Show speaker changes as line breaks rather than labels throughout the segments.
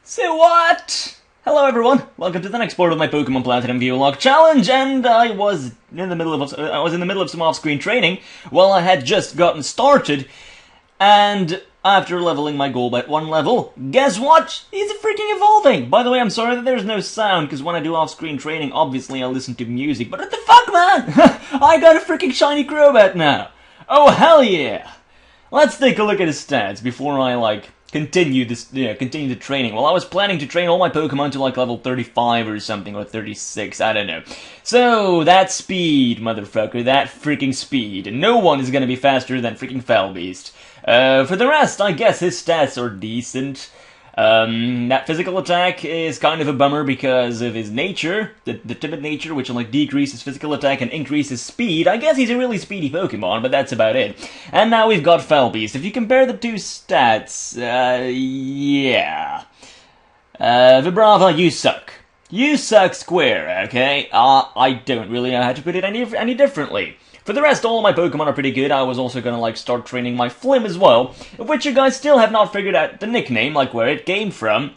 So what? Hello everyone, welcome to the next part of my Pokemon Platinum ViewLocke challenge, and I was in the middle of some off-screen training while I had just gotten started, and after leveling my goal by 1 level, guess what? He's freaking evolving! By the way, I'm sorry that there's no sound, because when I do off-screen training, obviously I listen to music, but what the fuck, man? I got a freaking shiny Crobat now! Oh, hell yeah! Let's take a look at his stats before I, continue the training. Well, I was planning to train all my Pokemon to level 35 or something, or 36, I don't know. So, that speed, motherfucker, that freaking speed. No one is gonna be faster than freaking Felbeast. For the rest, I guess his stats are decent. That physical attack is kind of a bummer because of his nature, the timid nature, which will decrease his physical attack and increase his speed. I guess he's a really speedy Pokemon, but that's about it. And now we've got Felbeast. If you compare the two stats, yeah. Vibrava, you suck. You suck square, okay? I don't really know how to put it any differently. For the rest, all my Pokemon are pretty good. I was also gonna, start training my Flim as well, of which you guys still have not figured out the nickname, where it came from.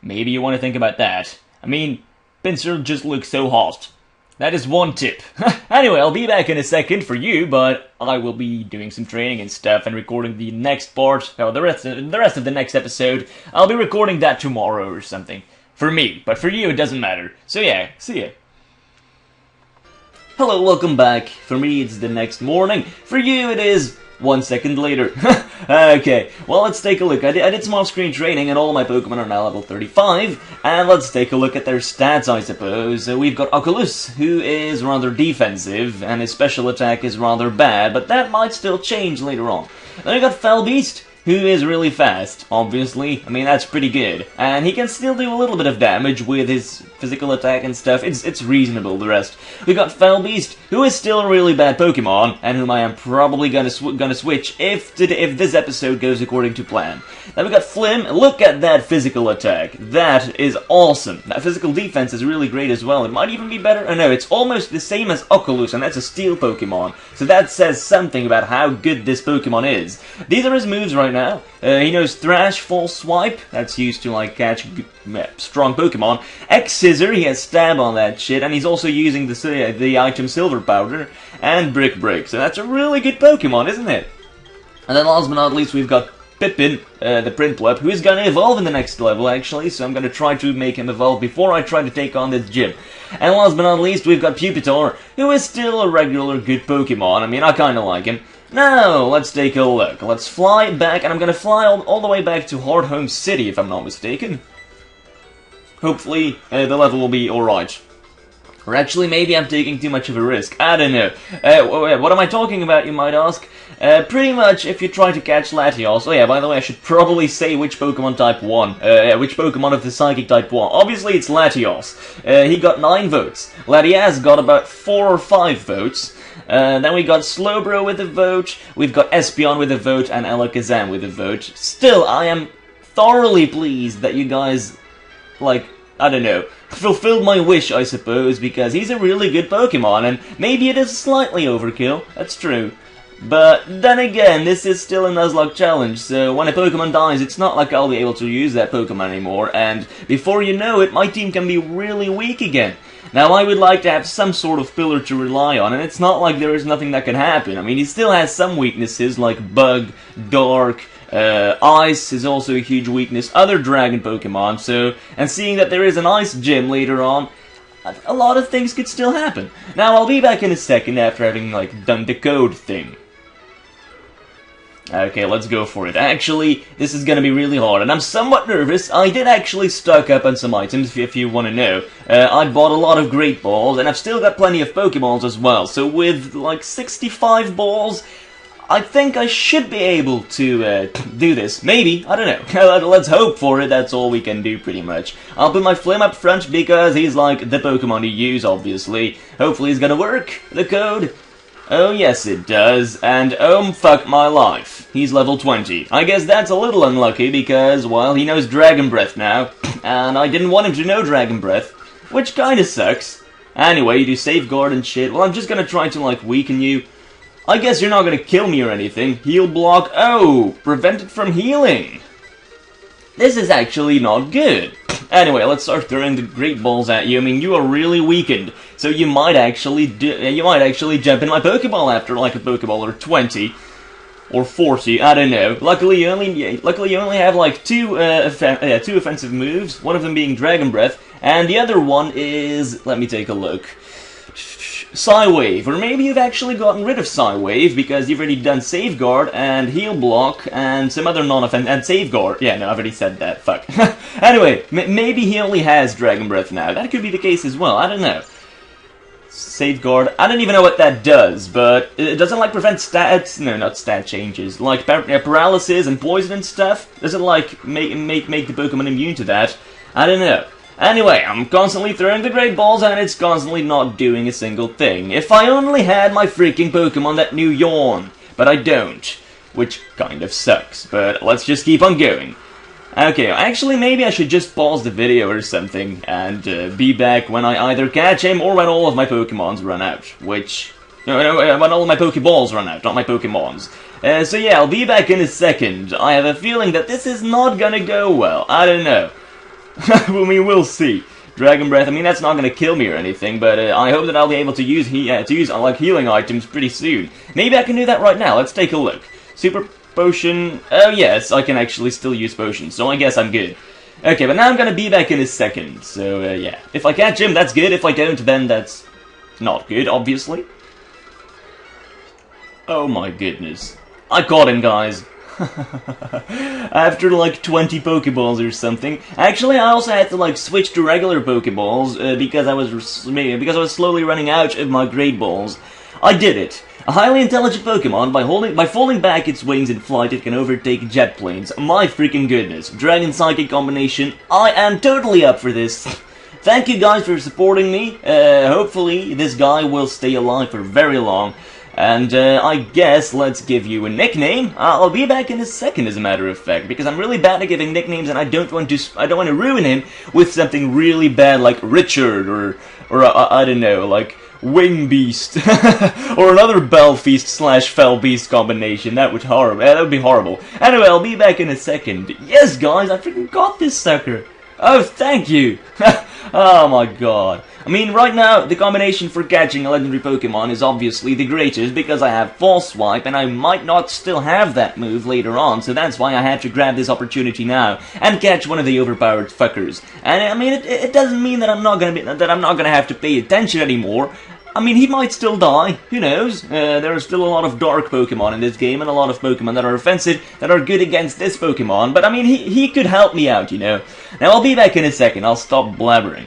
Maybe you want to think about that. I mean, Pinsir just looks so hot. That is one tip. Anyway, I'll be back in a second for you, but I will be doing some training and stuff and recording the next part, the rest of the next episode. I'll be recording that tomorrow or something. For me, but for you it doesn't matter. So yeah, see ya. Hello, welcome back. For me, it's the next morning. For you, it is 1 second later. Okay, well, let's take a look. I did some off-screen training, and all my Pokemon are now level 35. And let's take a look at their stats, I suppose. We've got Oculus, who is rather defensive, and his special attack is rather bad, but that might still change later on. Then we got Felbeast, who is really fast, obviously. I mean, that's pretty good. And he can still do a little bit of damage with his physical attack and stuff. It's reasonable, the rest. We got Felbeast, who is still a really bad Pokemon, and whom I am probably gonna switch if this episode goes according to plan. Then we got Flim. Look at that physical attack. That is awesome. That physical defense is really great as well. It might even be better. Oh no, it's almost the same as Oculus, and that's a steel Pokemon. So that says something about how good this Pokemon is. These are his moves right now. He knows Thrash, False Swipe, that's used to catch strong Pokemon. X-Scissor, he has Stab on that shit, and he's also using the item Silver Powder and Brick, so that's a really good Pokemon, isn't it? And then last but not least, we've got Pippin, the Prinplup, who is gonna evolve in the next level, actually, so I'm gonna try to make him evolve before I try to take on this gym. And last but not least, we've got Pupitar, who is still a regular good Pokemon. I mean, I kinda like him. Now, let's take a look. Let's fly back, and I'm gonna fly all the way back to Hardhome City, if I'm not mistaken. Hopefully, the level will be alright. Or actually, maybe I'm taking too much of a risk. I don't know. What am I talking about, you might ask? Pretty much, if you try to catch Latios... Oh yeah, by the way, I should probably say which Pokemon type won. Which Pokemon of the Psychic type won. Obviously, it's Latios. He got 9 votes. Latias got about 4 or 5 votes. Then we got Slowbro with a vote, we've got Espeon with a vote, and Alakazam with a vote. Still, I am thoroughly pleased that you guys, I don't know, fulfilled my wish, I suppose, because he's a really good Pokemon, and maybe it is slightly overkill, that's true. But then again, this is still a Nuzlocke challenge, so when a Pokemon dies, it's not like I'll be able to use that Pokemon anymore, and before you know it, my team can be really weak again. Now, I would like to have some sort of pillar to rely on, and it's not like there is nothing that can happen. I mean, he still has some weaknesses, like Bug, Dark, Ice is also a huge weakness, other Dragon Pokemon, so, and seeing that there is an Ice Gym later on, a lot of things could still happen. Now, I'll be back in a second after having, done the code thing. Okay, let's go for it. Actually, this is gonna be really hard, and I'm somewhat nervous. I did actually stock up on some items, if you want to know. I bought a lot of Great Balls, and I've still got plenty of Pokeballs as well. So with, 65 balls, I think I should be able to, do this. Maybe, I don't know. Let's hope for it, that's all we can do, pretty much. I'll put my Flim up front, because he's, the Pokemon to use, obviously. Hopefully it's gonna work, the code. Oh yes it does, and oh fuck my life, he's level 20. I guess that's a little unlucky because, well, he knows Dragon Breath now, and I didn't want him to know Dragon Breath, which kinda sucks. Anyway, you do Safeguard and shit. Well, I'm just gonna try to, weaken you. I guess you're not gonna kill me or anything. Heal block, oh, prevent it from healing. This is actually not good. Anyway, let's start throwing the great balls at you. I mean, you are really weakened, so you might actually jump in my Pokeball after like a Pokeball or 20 or 40. I don't know. Luckily, you only have like two offensive moves. One of them being Dragon Breath, and the other one is, let me take a look, Psywave, or maybe you've actually gotten rid of Psywave because you've already done Safeguard and Heal Block and some other non-offensive, and Safeguard. Yeah, no, I've already said that, fuck. Anyway, maybe he only has Dragon Breath now. That could be the case as well, I don't know. Safeguard, I don't even know what that does, but it doesn't like prevent stats, no, not stat changes, like paralysis and poison and stuff. Does it like make the Pokemon immune to that? I don't know. Anyway, I'm constantly throwing the great balls and it's constantly not doing a single thing. If I only had my freaking Pokemon that knew Yawn, but I don't, which kind of sucks, but let's just keep on going. Okay, actually maybe I should just pause the video or something and be back when I either catch him or when all of my Pokemons run out, which... No, when all of my Pokeballs run out, not my Pokemons. So yeah, I'll be back in a second. I have a feeling that this is not gonna go well, I don't know. I mean, we'll see. Dragon Breath, I mean, that's not going to kill me or anything, but I hope that I'll be able to use like healing items pretty soon. Maybe I can do that right now. Let's take a look. Super Potion. Oh yes, I can actually still use potions, so I guess I'm good. Okay, but now I'm going to be back in a second. So yeah, if I catch him, that's good. If I don't, then that's not good, obviously. Oh my goodness. I caught him, guys. After like 20 Pokeballs or something. Actually, I also had to like switch to regular Pokeballs because I was slowly running out of my Great Balls. I did it. A highly intelligent Pokemon, by folding back its wings in flight, it can overtake jet planes. My freaking goodness. Dragon Psychic combination. I am totally up for this. Thank you guys for supporting me. Hopefully this guy will stay alive for very long. And I guess let's give you a nickname. I'll be back in a second, as a matter of fact, because I'm really bad at giving nicknames, and I don't want to ruin him with something really bad like Richard or I don't know, like Wing Beast or another Bell Feast / Fell Beast combination. That would be horrible. Anyway, I'll be back in a second. Yes, guys, I freaking got this sucker. Oh, thank you. Oh my god. I mean, right now, the combination for catching a legendary Pokemon is obviously the greatest because I have False Swipe and I might not still have that move later on, so that's why I had to grab this opportunity now and catch one of the overpowered fuckers. And I mean, it doesn't mean that I'm not gonna have to pay attention anymore. I mean, he might still die, who knows? There are still a lot of dark Pokemon in this game and a lot of Pokemon that are offensive, that are good against this Pokemon, but I mean, he could help me out, you know? Now, I'll be back in a second, I'll stop blabbering.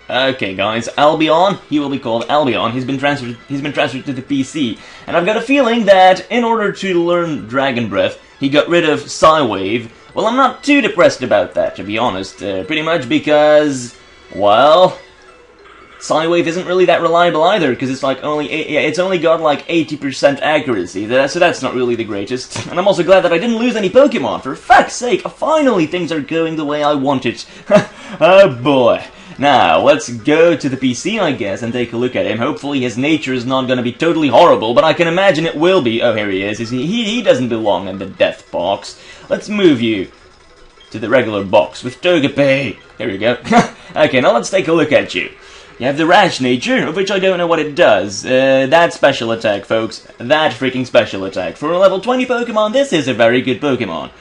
Okay, guys, Albion, he will be called Albion, he's been transferred to the PC, and I've got a feeling that in order to learn Dragon Breath, he got rid of Psywave. Well, I'm not too depressed about that, to be honest, pretty much because, well... Psywave isn't really that reliable either, because it's like it's only got like 80% accuracy, so that's not really the greatest. And I'm also glad that I didn't lose any Pokemon, for fuck's sake, finally things are going the way I want it. Oh boy. Now, let's go to the PC, I guess, and take a look at him. Hopefully his nature is not going to be totally horrible, but I can imagine it will be. Oh, here he is. He doesn't belong in the death box. Let's move you to the regular box with Togepi. Here we go. Okay, now let's take a look at you. You have the Rash nature, of which I don't know what it does. That special attack, folks. That freaking special attack. For a level 20 Pokemon, this is a very good Pokemon.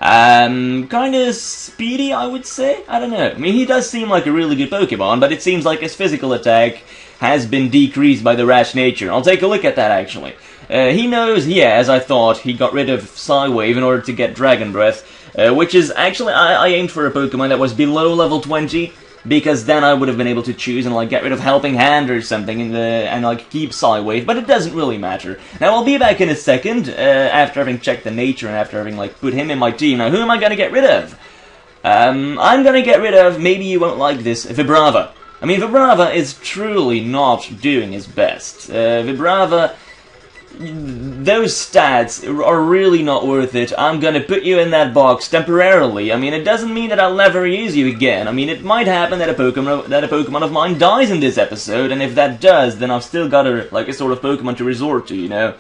Kinda speedy, I would say? I don't know. I mean, he does seem like a really good Pokemon, but it seems like his physical attack has been decreased by the Rash nature. I'll take a look at that, actually. He knows, yeah, as I thought, he got rid of Psywave in order to get Dragon Breath, which is actually, I aimed for a Pokemon that was below level 20, because then I would have been able to choose and like get rid of Helping Hand or something and like keep Psywave, but it doesn't really matter. Now I'll be back in a second, after having checked the nature and after having like put him in my team. Now who am I gonna get rid of? I'm gonna get rid of, maybe you won't like this, Vibrava. I mean, Vibrava is truly not doing his best. Vibrava, those stats are really not worth it. I'm gonna put you in that box temporarily. I mean, it doesn't mean that I'll never use you again. I mean, it might happen that a Pokemon of mine dies in this episode, and if that does, then I've still got a sort of Pokemon to resort to, you know?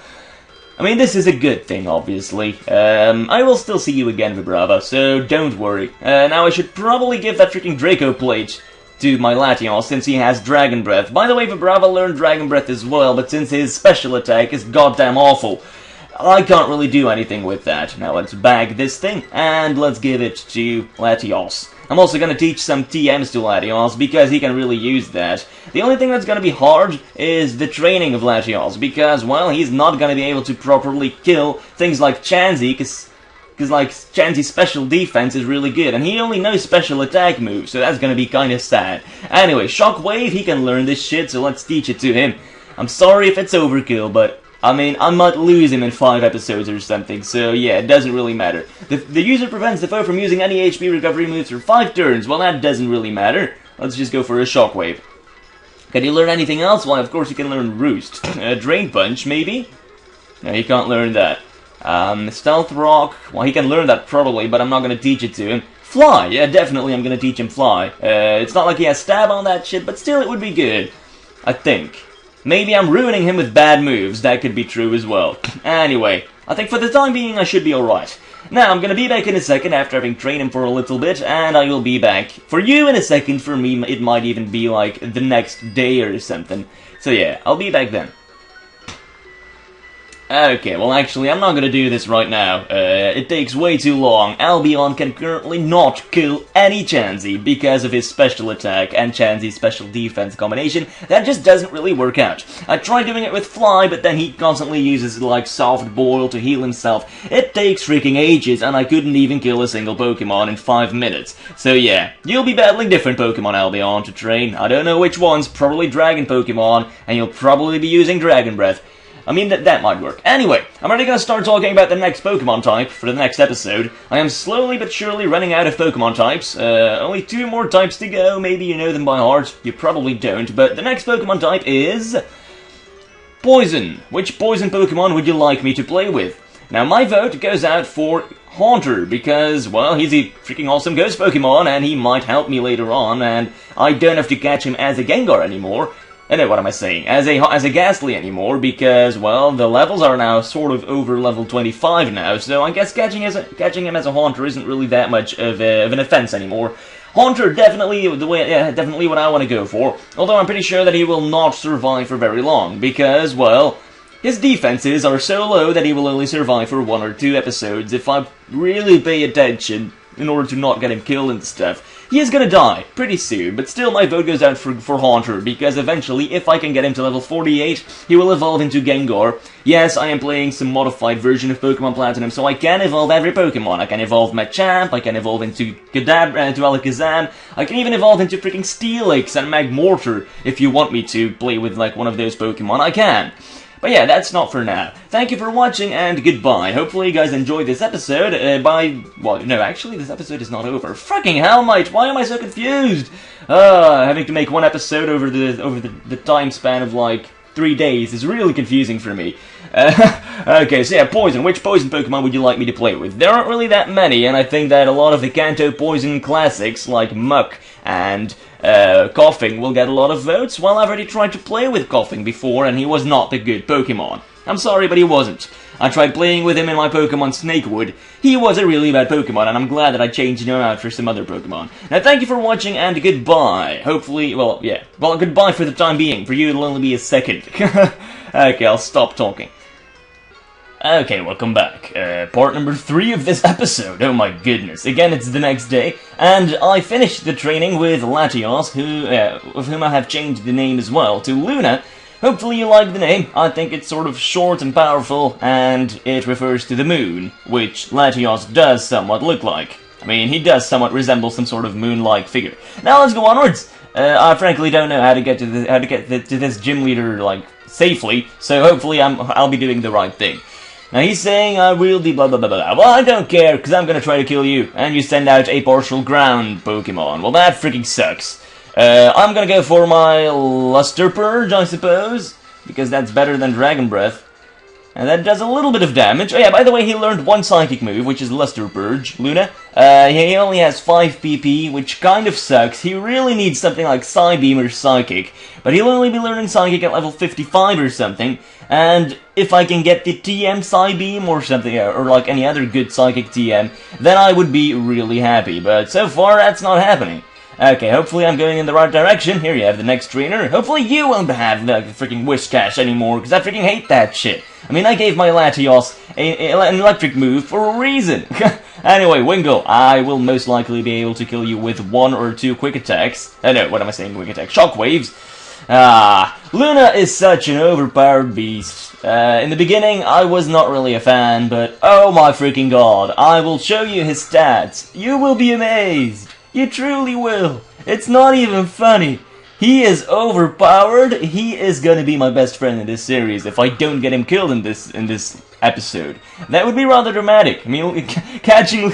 I mean, this is a good thing, obviously. I will still see you again, Vibrava, so don't worry. Now I should probably give that freaking Draco Plate to my Latios, since he has Dragon Breath. By the way, Vibrava learned Dragon Breath as well, but since his special attack is goddamn awful, I can't really do anything with that. Now let's bag this thing, and let's give it to Latios. I'm also going to teach some TMs to Latios, because he can really use that. The only thing that's going to be hard is the training of Latios, because, well, he's not going to be able to properly kill things like Chansey, because like, Chansey's special defense is really good, and he only knows special attack moves, so that's going to be kind of sad. Anyway, Shockwave, he can learn this shit, so let's teach it to him. I'm sorry if it's overkill, but I mean, I might lose him in 5 episodes or something, so yeah, it doesn't really matter. The user prevents the foe from using any HP recovery moves for 5 turns. Well, that doesn't really matter. Let's just go for a Shockwave. Can you learn anything else? Well, of course you can learn Roost. Drain Punch, maybe? No, he can't learn that. Stealth Rock, well, he can learn that probably, but I'm not going to teach it to him. Fly, yeah, definitely I'm going to teach him Fly. It's not like he has Stab on that shit, but still it would be good. I think. Maybe I'm ruining him with bad moves, that could be true as well. Anyway, I think for the time being I should be alright. Now, I'm gonna be back in a second after having trained him for a little bit, and I will be back for you in a second. For me, it might even be like the next day or something. So yeah, I'll be back then. Okay, well actually, I'm not gonna do this right now. It takes way too long. Albion can currently not kill any Chansey because of his special attack and Chansey's special defense combination. That just doesn't really work out. I tried doing it with Fly, but then he constantly uses like Soft Boil to heal himself. It takes freaking ages, and I couldn't even kill a single Pokemon in 5 minutes. So yeah, you'll be battling different Pokemon, Albion, to train. I don't know which ones, probably Dragon Pokemon, and you'll probably be using Dragon Breath. I mean, that might work. Anyway, I'm already going to start talking about the next Pokemon type for the next episode. I am slowly but surely running out of Pokemon types. Only 2 more types to go. Maybe you know them by heart. You probably don't. But the next Pokemon type is Poison. Which Poison Pokemon would you like me to play with? Now, my vote goes out for Haunter, because, well, he's a freaking awesome ghost Pokemon, and he might help me later on, and I don't have to catch him as a Gengar anymore. No, what am I saying? As a Ghastly anymore, because, well, the levels are now sort of over level 25 now, so I guess catching him as a Haunter isn't really that much of an offense anymore. Haunter, definitely definitely what I want to go for, although I'm pretty sure that he will not survive for very long, because, well, his defenses are so low that he will only survive for 1 or 2 episodes if I really pay attention in order to not get him killed and stuff. He is gonna die pretty soon, but still my vote goes out for Haunter, because eventually, if I can get him to level 48, he will evolve into Gengar. Yes, I am playing some modified version of Pokemon Platinum, so I can evolve every Pokemon. I can evolve Machamp, I can evolve into Alakazam, I can even evolve into freaking Steelix and Magmortar. If you want me to play with like one of those Pokemon, I can. But yeah, that's not for now. Thank you for watching, and goodbye. Hopefully you guys enjoyed this episode. Well, no, actually, this episode is not over. Fucking hell, mate! Why am I so confused? Having to make 1 episode over the time span of, like, 3 days is really confusing for me. Okay, so yeah, Poison. Which Poison Pokemon would you like me to play with? There aren't really that many, and I think that a lot of the Kanto Poison classics, like Muck and Coughing, will get a lot of votes. Well, I've already tried to play with Coughing before, and he was not the good Pokemon. I'm sorry, but he wasn't. I tried playing with him in my Pokemon Snakewood. He was a really bad Pokemon, and I'm glad that I changed him out for some other Pokemon. Now, thank you for watching, and goodbye. Hopefully, well, yeah. Well, goodbye for the time being. For you, it'll only be a second. Okay, I'll stop talking. Okay, welcome back. Part number 3 of this episode. Oh my goodness. Again, it's the next day, and I finished the training with Latios, of whom I have changed the name as well, to Luna. Hopefully you like the name. I think it's sort of short and powerful, and it refers to the moon, which Latios does somewhat look like. I mean, he does somewhat resemble some sort of moon-like figure. Now let's go onwards. I frankly don't know how to get to this gym leader, like, safely, so hopefully I'll be doing the right thing. Now he's saying I will be blah blah blah blah. Well, I don't care, because I'm gonna try to kill you, and you send out a partial ground Pokemon. Well, that freaking sucks. I'm gonna go for my Luster Purge, I suppose, because that's better than Dragon Breath. And that does a little bit of damage. Oh yeah, by the way, he learned 1 Psychic move, which is Luster Purge, Luna. He only has 5 PP, which kind of sucks. He really needs something like Psybeam or Psychic, but he'll only be learning Psychic at level 55 or something. and if I can get the TM Psybeam or something, or like any other good Psychic TM, then I would be really happy, but so far that's not happening. Okay, hopefully I'm going in the right direction. Here you have the next trainer. Hopefully you won't have the freaking Whiscash anymore, because I freaking hate that shit. I mean, I gave my Latios an electric move for a reason. Anyway, Wingull, I will most likely be able to kill you with 1 or 2 quick attacks. No, what am I saying, quick attack? Shockwaves. Luna is such an overpowered beast. In the beginning, I was not really a fan, but oh my freaking god, I will show you his stats. You will be amazed. You truly will. It's not even funny. He is overpowered. He is gonna be my best friend in this series if I don't get him killed in this episode. That would be rather dramatic. I mean, catching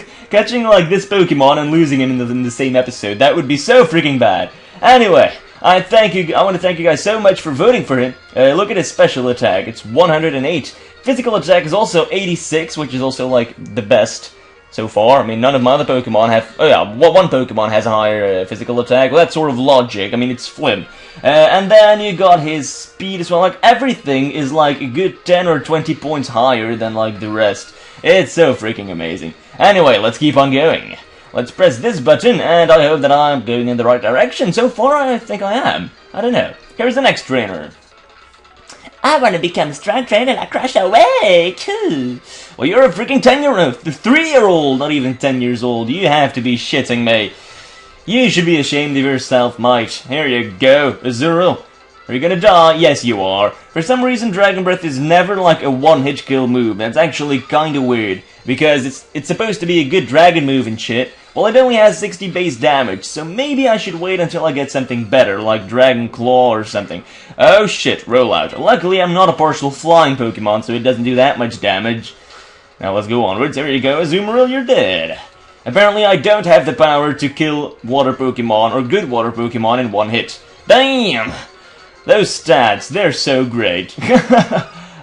like this Pokemon and losing him in the same episode, that would be so freaking bad. Anyway, I want to thank you guys so much for voting for him. Look at his special attack. It's 108. Physical attack is also 86, which is also like the best so far. I mean, none of my other Pokemon have... Oh yeah, one Pokemon has a higher physical attack. Well, that's sort of logic. I mean, it's Flim. And then you got his speed as well. Like, everything is like a good 10 or 20 points higher than like the rest. It's so freaking amazing. Anyway, let's keep on going. Let's press this button, and I hope that I'm going in the right direction. So far, I think I am. I don't know. Here's the next trainer. I want to become a strong trainer like Crush Away, too. Well, you're a freaking 10-year-old, 3-year-old, not even 10 years old. You have to be shitting me. You should be ashamed of yourself, mate. Here you go, Azurill. Are you gonna die? Yes, you are. For some reason, Dragon Breath is never like a one-hit kill move. That's actually kinda weird, because it's supposed to be a good dragon move and shit. Well, it only has 60 base damage, so maybe I should wait until I get something better, like Dragon Claw or something. Oh shit, rollout. Luckily, I'm not a partial flying Pokemon, so it doesn't do that much damage. Now let's go onwards. There you go, Azumarill, you're dead. Apparently, I don't have the power to kill water Pokemon or good water Pokemon in one hit. Damn! Those stats, they're so great.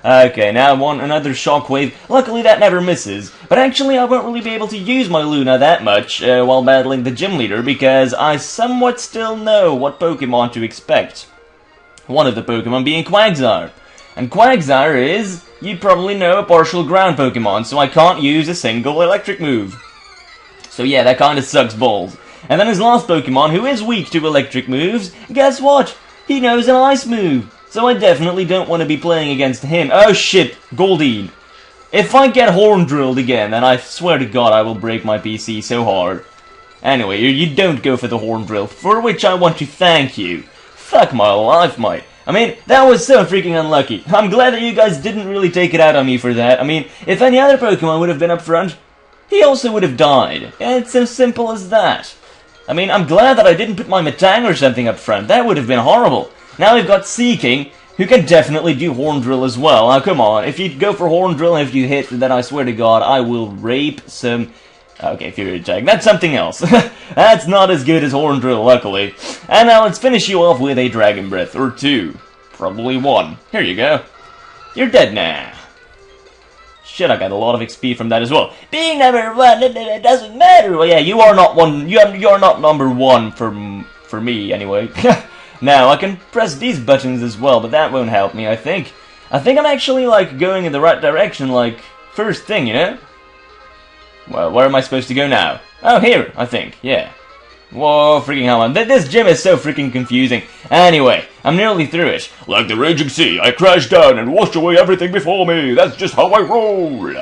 Okay, now I want another Shockwave. Luckily that never misses, but actually I won't really be able to use my Luna that much while battling the gym leader, because I somewhat still know what Pokemon to expect. One of the Pokemon being Quagsire. And Quagsire is, you probably know, a partial ground Pokemon, so I can't use a single electric move. So yeah, that kinda sucks balls. And then his last Pokemon, who is weak to electric moves, guess what? He knows an ice move. So I definitely don't want to be playing against him. Oh shit, Goldeen. If I get horn drilled again, then I swear to god I will break my PC so hard. Anyway, you don't go for the horn drill, for which I want to thank you. Fuck my life, mate. I mean, that was so freaking unlucky. I'm glad that you guys didn't really take it out on me for that. I mean, if any other Pokemon would have been up front, he also would have died. It's as simple as that. I mean, I'm glad that I didn't put my Metang or something up front. That would have been horrible. Now we've got Seeking, who can definitely do Horn Drill as well. Now come on, if you go for Horn Drill and if you hit, then I swear to god, I will rape some... Okay, Fury Attack, that's something else. That's not as good as Horn Drill, luckily. And now let's finish you off with a Dragon Breath, or 2. Probably 1. Here you go. You're dead now. Shit, I got a lot of XP from that as well. Being number 1, it doesn't matter. Well, yeah, you are not one. You're not number 1 for me, anyway. Now, I can press these buttons as well, but that won't help me, I think. I think I'm actually, like, going in the right direction, like, first thing, you know? Well, where am I supposed to go now? Oh, here, I think, yeah. Whoa, freaking hell, man. This gym is so freaking confusing. Anyway, I'm nearly through it. Like the raging sea, I crashed down and washed away everything before me. That's just how I roll.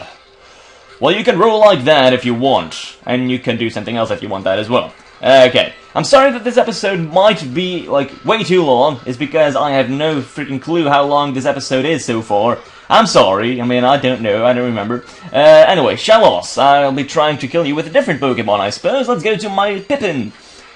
Well, you can roll like that if you want. And you can do something else if you want that as well. Okay, I'm sorry that this episode might be, like, way too long. It's because I have no freaking clue how long this episode is so far. I'm sorry, I mean, I don't know, I don't remember. Anyway, Shellos, I'll be trying to kill you with a different Pokemon, I suppose. Let's go to my Pippin.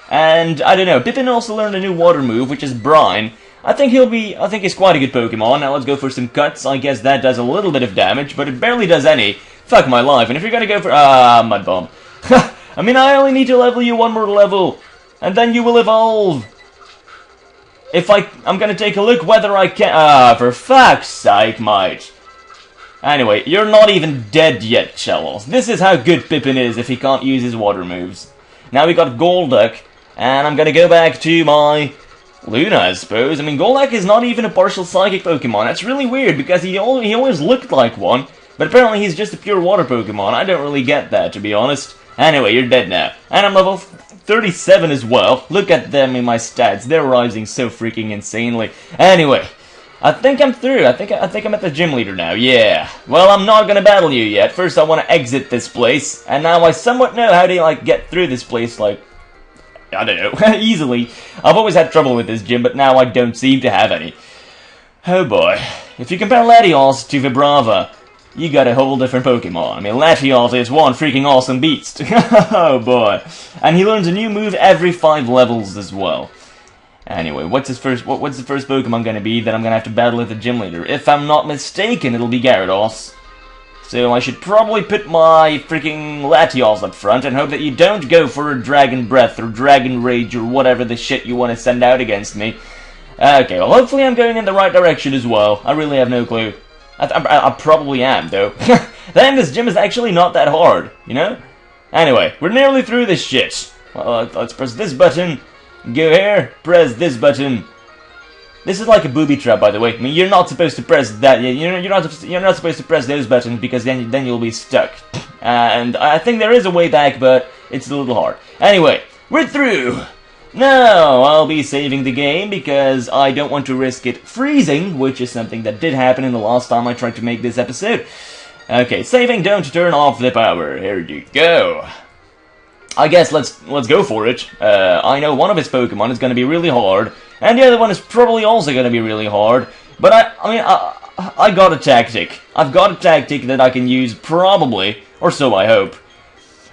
And, I don't know, Pippin also learned a new water move, which is Brine. I think he's quite a good Pokemon. Now let's go for some cuts. I guess that does a little bit of damage, but it barely does any. Fuck my life, and if you're gonna go for... Mud Bomb. I mean, I only need to level you 1 more level, and then you will evolve. If I'm gonna take a look whether I can... for fuck's sake, mate. Anyway, you're not even dead yet, Shellos. This is how good Pippin is if he can't use his water moves. Now we got Golduck, and I'm gonna go back to my Luna, I suppose. I mean, Golak is not even a partial psychic Pokemon. That's really weird, because he always looked like one, but apparently he's just a pure water Pokemon. I don't really get that, to be honest. Anyway, you're dead now. And I'm level 37 as well. Look at them in my stats. They're rising so freaking insanely. Anyway, I think I'm through. I think I'm at the gym leader now. Yeah. Well, I'm not gonna battle you yet. First, I want to exit this place, and now I somewhat know how to like get through this place. Like, I don't know, easily. I've always had trouble with this gym, but now I don't seem to have any. Oh boy. If you compare Latios to Vibrava, you got a whole different Pokemon. I mean, Latios is one freaking awesome beast. Oh boy. And he learns a new move every 5 levels as well. Anyway, what's the first Pokemon gonna be that I'm gonna have to battle at the gym leader? If I'm not mistaken, it'll be Gyarados. So I should probably put my freaking Latios up front and hope that you don't go for a Dragon Breath or Dragon Rage or whatever the shit you want to send out against me. Okay, well hopefully I'm going in the right direction as well. I really have no clue. I probably am, though. Then this gym is actually not that hard, you know? Anyway, we're nearly through this shit. Well, let's press this button. Go here, press this button. This is like a booby trap, by the way. I mean, you're not supposed to press that. You're not supposed to press those buttons because then you'll be stuck. And I think there is a way back, but it's a little hard. Anyway, we're through. Now I'll be saving the game because I don't want to risk it freezing, which is something that did happen in the last time I tried to make this episode. Okay, saving. Don't turn off the power. Here you go. I guess let's go for it. I know one of his Pokemon is going to be really hard, and the other one is probably also going to be really hard. But I got a tactic. I've got a tactic that I can use probably, or so I hope.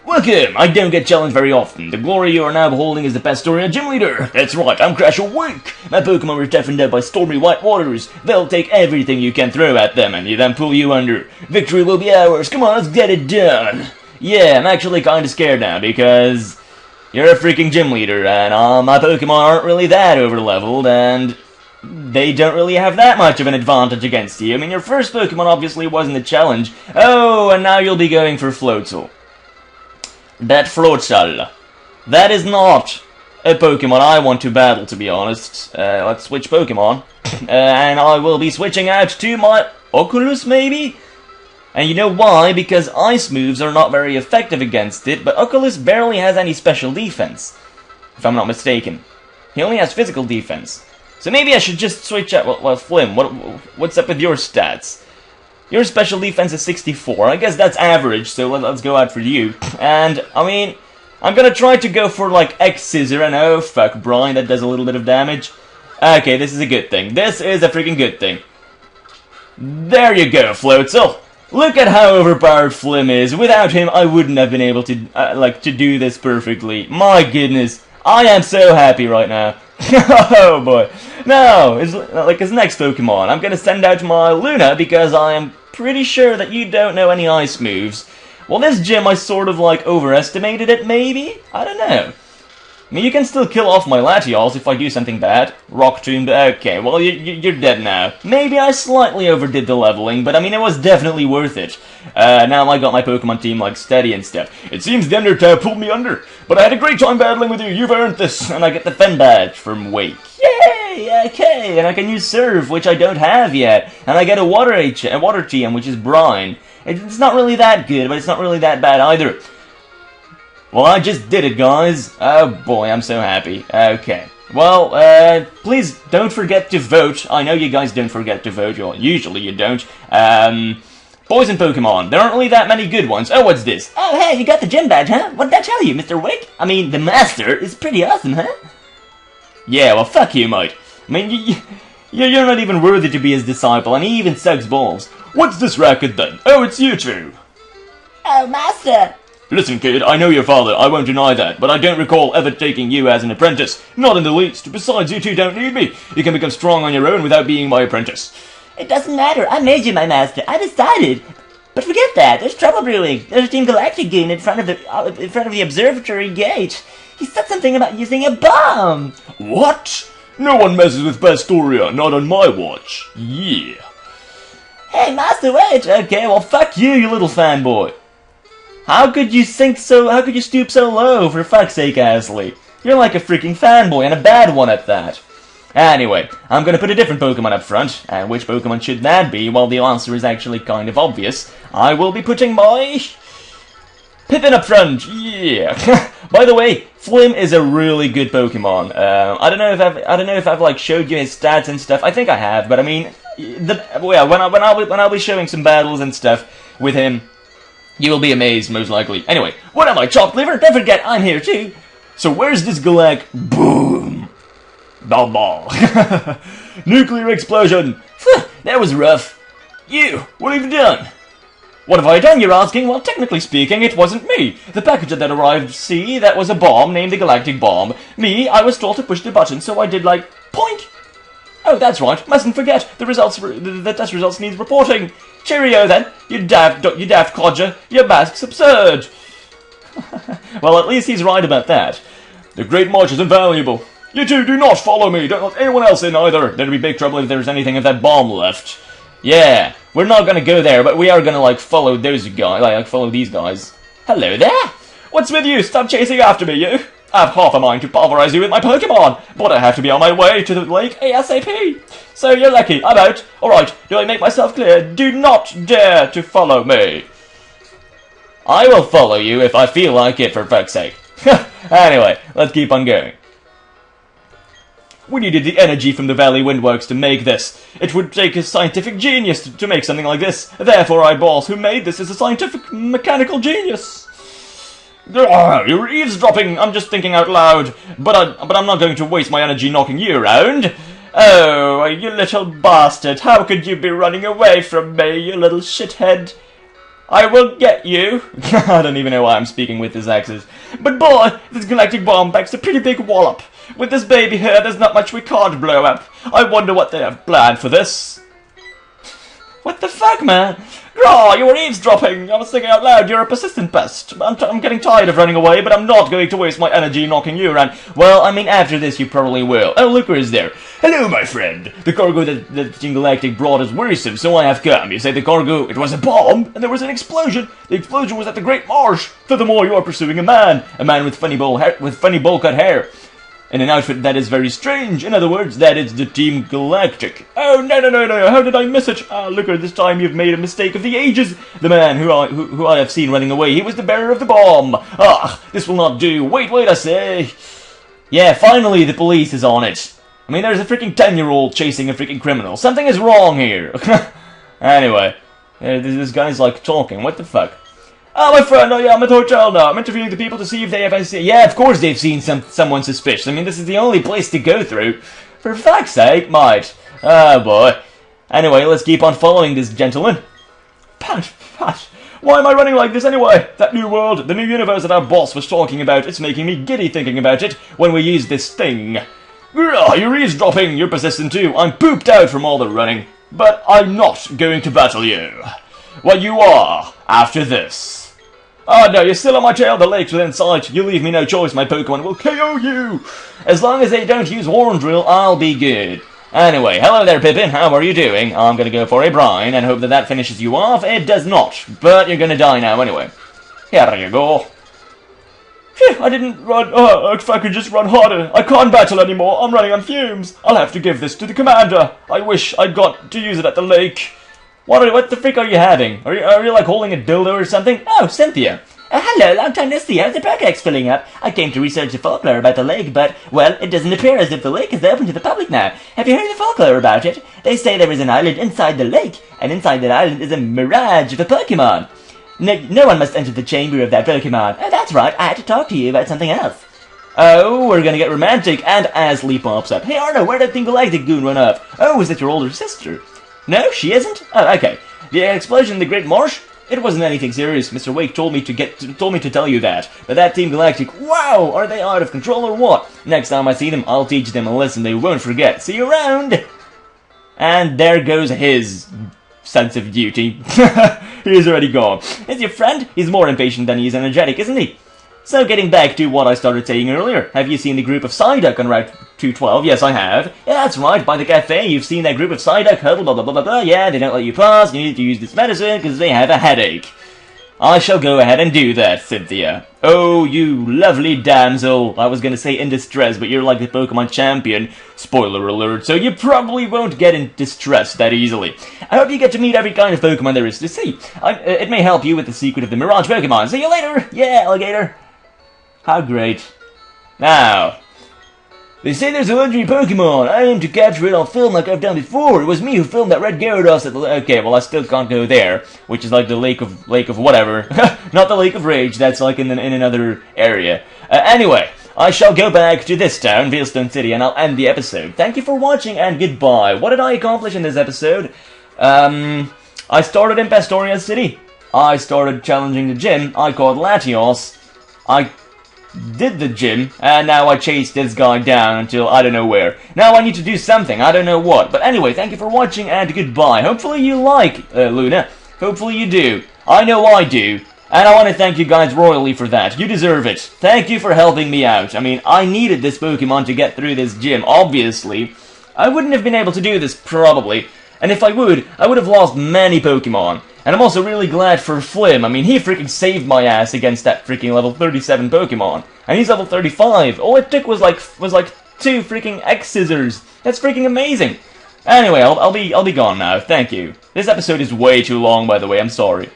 Welcome! I don't get challenged very often. The glory you are now beholding is the Pastoria Gym Leader. That's right, I'm Crash Awake. My Pokemon were toughened up by stormy white waters. They'll take everything you can throw at them and then pull you under. Victory will be ours. Come on, let's get it done. Yeah, I'm actually kinda scared now because you're a freaking gym leader and my Pokemon aren't really that overleveled and they don't really have that much of an advantage against you. I mean, your first Pokemon obviously wasn't a challenge. Oh, and now you'll be going for Floatzel. That Floatzel. That is not a Pokemon I want to battle, to be honest. Let's switch Pokemon. And I will be switching out to my Oculus, maybe? And you know why? Because Ice moves are not very effective against it, but Oculus barely has any special defense, if I'm not mistaken. He only has physical defense. So maybe I should just switch out... Well, Flim, what's up with your stats? Your special defense is 64. I guess that's average, so let's go out for you. And, I mean, I'm gonna try to go for, like, X-Scissor, and oh, fuck, Brian, that does a little bit of damage. Okay, this is a good thing. This is a freaking good thing. There you go, Floatzel. Look at how overpowered Flim is. Without him, I wouldn't have been able to, to do this perfectly. My goodness. I am so happy right now. Oh boy. Now, his next Pokemon, I'm gonna send out my Luna because I am pretty sure that you don't know any ice moves. Well, this gym, I sort of, overestimated it, maybe? I don't know. I mean, you can still kill off my Latios if I do something bad. Rock Tomb, okay, well, you're dead now. Maybe I slightly overdid the leveling, but I mean, it was definitely worth it. Now I got my Pokemon team, steady and stuff. It seems the Undertow pulled me under, but I had a great time battling with you. You've earned this, and I get the Fen Badge from Wake. Yay! Okay, and I can use Surf, which I don't have yet, and I get a Water TM, which is Brine. It's not really that good, but it's not really that bad either. Well, I just did it, guys. Oh boy, I'm so happy. Okay. Well, please don't forget to vote. I know you guys don't forget to vote. Well, usually you don't. Poison Pokemon. There aren't really that many good ones. Oh, what's this? Oh, hey, you got the gym badge, huh? What did I tell you, Mr. Wick? I mean, the Master is pretty awesome, huh? Yeah, well, fuck you, mate. I mean, you're not even worthy to be his disciple, and he even sucks balls. What's this racket, then? Oh, it's you two.
Oh, Master.
Listen, kid, I know your father, I won't deny that, but I don't recall ever taking you as an apprentice. Not in the least. Besides, you two don't need me. You can become strong on your own without being my apprentice.
It doesn't matter. I made you my master. I decided. But forget that. There's trouble brewing. There's a Team Galactic game in front of the observatory gate. He said something about using a bomb.
What? No one messes with Pastoria, not on my watch. Yeah.
Hey, Master, wait.
Okay, well, fuck you, you little fanboy. How could you stoop so low, for fuck's sake, Ashley? You're like a freaking fanboy, and a bad one at that. Anyway, I'm gonna put a different Pokemon up front, and which Pokemon should that be? Well, the answer is actually kind of obvious. I will be putting my Pippin up front, yeah. By the way, Flim is a really good Pokemon. I don't know if I've like showed you his stats and stuff. I think I have, but I mean, when I'll be showing some battles and stuff with him, you will be amazed, most likely. Anyway, what am I, chopped liver? Don't forget, I'm here too. So where's this Galactic? Boom! Ball. Nuclear explosion. That was rough. You, what have you done? What have I done, you're asking? Well, technically speaking, it wasn't me. The package that arrived, see, that was a bomb named the Galactic Bomb. Me, I was told to push the button, so I did like, point. Oh, that's right, mustn't forget, the test results needs reporting. Cheerio then, you daft codger, your mask's absurd. Well, at least he's right about that. The Great March is invaluable. You two do not follow me, don't let anyone else in either. There'd be big trouble if there's anything of that bomb left. Yeah, we're not gonna go there, but we are gonna, like, follow those guys, like, follow these guys. Hello there! What's with you? Stop chasing after me, you! I have half a mind to pulverize you with my Pokemon, but I have to be on my way to the lake ASAP. So you're lucky, I'm out. Alright, do I make myself clear? Do not dare to follow me. I will follow you if I feel like it, for fuck's sake. Anyway, let's keep on going. We needed the energy from the Valley Windworks to make this. It would take a scientific genius to make something like this. Therefore, I boss who made this is a scientific mechanical genius. You're eavesdropping. I'm just thinking out loud. But I'm not going to waste my energy knocking you around. Oh, you little bastard. How could you be running away from me, you little shithead? I will get you. I don't even know why I'm speaking with this accent. But boy, this Galactic Bomb packs a pretty big wallop. With this baby here, there's not much we can't blow up. I wonder what they have planned for this. What the fuck, man? Graw, you were eavesdropping. I was thinking out loud, you're a persistent pest. I'm getting tired of running away, but I'm not going to waste my energy knocking you around. Well, I mean, after this you probably will. Oh, look who is there. Hello, my friend. The cargo that Team Galactic brought is worrisome, so I have come. You say the cargo, it was a bomb, and there was an explosion. The explosion was at the Great Marsh. Furthermore, you are pursuing a man with funny bowl cut hair. In an outfit that is very strange. In other words, that is the Team Galactic. Oh, no, how did I miss it? Ah, look, this time you've made a mistake of the ages. The man who I have seen running away, he was the bearer of the bomb. Ah, this will not do. Wait, I say. Yeah, finally the police is on it. I mean, there's a freaking 10-year-old chasing a freaking criminal. Something is wrong here. Anyway, this guy's like talking. What the fuck? Oh, my friend, oh yeah, I'm at the hotel now. I'm interviewing the people to see if they have seen... Yeah, of course they've seen someone suspicious. I mean, this is the only place to go through. For fuck's sake, mate. Oh, boy. Anyway, let's keep on following this gentleman. Pat. Why am I running like this anyway? That new world, the new universe that our boss was talking about, it's making me giddy thinking about it when we use this thing. You're eavesdropping. You're persistent too. I'm pooped out from all the running. But I'm not going to battle you. Well, you are, after this. Oh no, you're still on my tail, the lake's within sight. You leave me no choice, my Pokemon will KO you! As long as they don't use Horn Drill, I'll be good. Anyway, hello there, Pippin, how are you doing? I'm gonna go for a brine and hope that finishes you off. It does not, but you're gonna die now anyway. Here you go. Phew, I didn't run. If I could just run harder. I can't battle anymore, I'm running on fumes. I'll have to give this to the commander. I wish I'd got to use it at the lake. What the frick are you having? Are you like holding a dildo or something? Oh, Cynthia.
Hello, long time no see. How's the Pokedex filling up? I came to research the folklore about the lake, but, well, it doesn't appear as if the lake is open to the public now. Have you heard the folklore about it? They say there is an island inside the lake, and inside that island is a mirage of a Pokemon. No one must enter the chamber of that Pokemon. Oh, that's right, I had to talk to you about something else. Oh, we're gonna get romantic, and Ashley pops up. Hey Arno, where did Team Galactic Goon run up? Oh, is that your older sister? No, she isn't? Oh, okay. The explosion in the Great Marsh? It wasn't anything serious. Mr. Wake told me to tell you that. But that Team Galactic, wow, are they out of control or what? Next time I see them, I'll teach them a lesson they won't forget. See you around! And there goes his sense of duty. He's already gone. Is your friend? He's more impatient than he's energetic, isn't he? So getting back to what I started saying earlier, have you seen the group of Psyduck on Route 212? Yes, I have. Yeah, that's right, by the cafe, you've seen that group of Psyduck, blah blah blah blah blah blah, yeah, they don't let you pass, you need to use this medicine because they have a headache.
I shall go ahead and do that, Cynthia. Oh, you lovely damsel. I was gonna say in distress, but you're like the Pokemon champion. Spoiler alert, so you probably won't get in distress that easily. I hope you get to meet every kind of Pokemon there is to see. It may help you with the secret of the Mirage Pokemon. See you later! Yeah, alligator! How great. Now, they say there's a legendary Pokemon. I aim to capture it on film like I've done before. It was me who filmed that red Gyarados at the... Okay, well, I still can't go there, which is like the lake of whatever. Not the Lake of Rage, that's like in another area. Anyway, I shall go back to this town, Veilstone City, and I'll end the episode. Thank you for watching, and goodbye. What did I accomplish in this episode? I started in Pastoria City. I started challenging the gym. I caught Latios. I did the gym, and now I chased this guy down until I don't know where. Now I need to do something, I don't know what. But anyway, thank you for watching, and goodbye. Hopefully you like Luna. Hopefully you do. I know I do. And I want to thank you guys royally for that. You deserve it. Thank you for helping me out. I mean, I needed this Pokemon to get through this gym, obviously. I wouldn't have been able to do this, probably. And if I would have lost many Pokemon. And I'm also really glad for Flim. I mean, he freaking saved my ass against that freaking level 37 Pokemon. And he's level 35. All it took was like 2 freaking X-Scissors. That's freaking amazing. Anyway, I'll be gone now. Thank you. This episode is way too long, by the way. I'm sorry.